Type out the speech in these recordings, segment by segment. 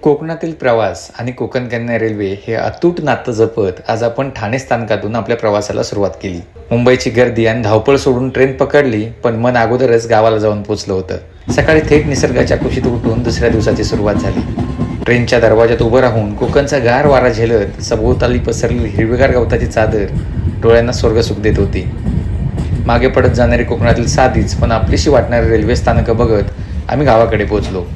कोकणातील प्रवास आणि कोकण कन्या रेल्वे हे अतूट नातं जपत आज आपण ठाणे स्थानकातून आपल्या प्रवासाला सुरुवात केली. मुंबईची गर्दी आणि धावपळ सोडून ट्रेन पकडली, पण मन अगोदरच गावाला जाऊन पोहोचलं होतं. सकाळी थेट निसर्गाच्या कुशीत उठून दुसऱ्या दिवसाची सुरुवात झाली. ट्रेनच्या दरवाजात उभं राहून कोकणचा गार वारा झेलत सभोवताली पसरलेली हिरवीगार गवताची चादर डोळ्यांना स्वर्गसुख देत होती. मागे पडत जाणारी कोकणातील साधीच पण आपलीशी वाटणारी रेल्वे स्थानकं बघत आम्ही गावाकडे पोहोचलो.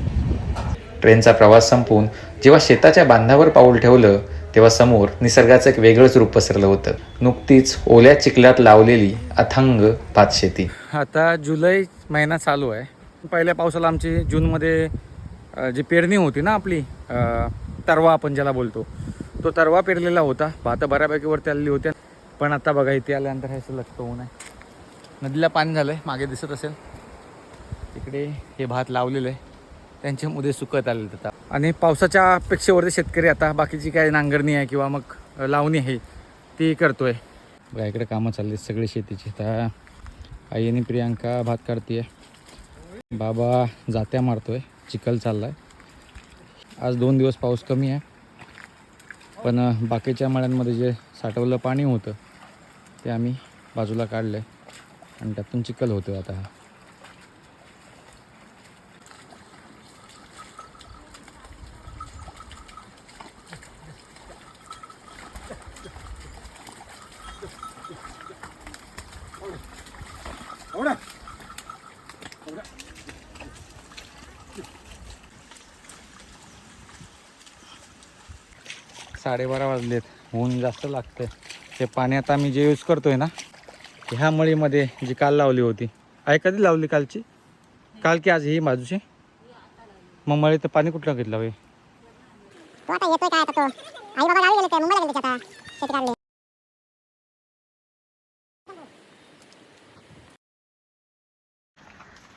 ट्रेनचा प्रवास संपून जेव्हा शेताच्या बांधावर पाऊल ठेवलं तेव्हा समोर निसर्गाचं एक वेगळंच रूप पसरलं होतं. नुकतीच ओल्या चिखलात लावलेली अथांग भातशेती. आता जुलै महिना चालू आहे. पहिल्या पावसाला आमची जूनमध्ये जी पेरणी होती ना आपली, तरवा आपण ज्याला बोलतो, तो तरवा पेरलेला होता. भातं बऱ्यापैकी वरती आलेली होती. पण आता बघा इथे आल्यानंतर हे असं लगतं ऊन आहे. नदीला पाणी झालं आहे, मागे दिसत असेल तिकडे हे भात लावलेलं आहे, त्यांच्यामध्ये सुकत आलेलं होतं. आणि पावसाच्या अपेक्षेवरती शेतकरी आता बाकीची काय नांगरणी आहे किंवा मग लावणी आहे ती करतोय. बघा इकडे कामं चालली सगळी शेतीची. आता आई आणि प्रियांका भात काढते, बाबा जात्या मारतोय, चिखल चालला आहे. आज 2 दिवस पाऊस कमी आहे, पण बाकीच्या मळ्यांमध्ये जे साठवलं पाणी होतं ते आम्ही बाजूला काढलं आहे आणि त्यातून चिखल होतं आता. साडेबारा वाजलेत, ऊन जास्त लागतं. ते पाणी आता आम्ही जे यूज करतोय ना, ह्या मळीमध्ये जी काल लावली होती. आई कधी लावली? कालची? काल की आज? ही बाजूची मग मळी तर पाणी कुठलं घेतलं होय?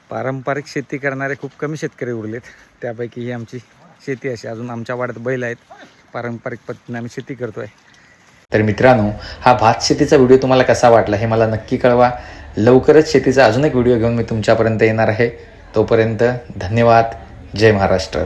पारंपरिक शेती करणारे खूप कमी शेतकरी उरलेत, त्यापैकी ही आमची शेती अशी. अजून आमच्या वाड्यात बैल आहेत, पारंपरिक पद्धतीने आम्ही शेती करतोय. तर मित्रांनो, हा भात शेतीचा व्हिडिओ तुम्हाला कसा वाटला हे मला नक्की कळवा. लवकरच शेतीचा अजून एक व्हिडिओ घेऊन मी तुमच्यापर्यंत येणार आहे. तोपर्यंत धन्यवाद. जय महाराष्ट्र.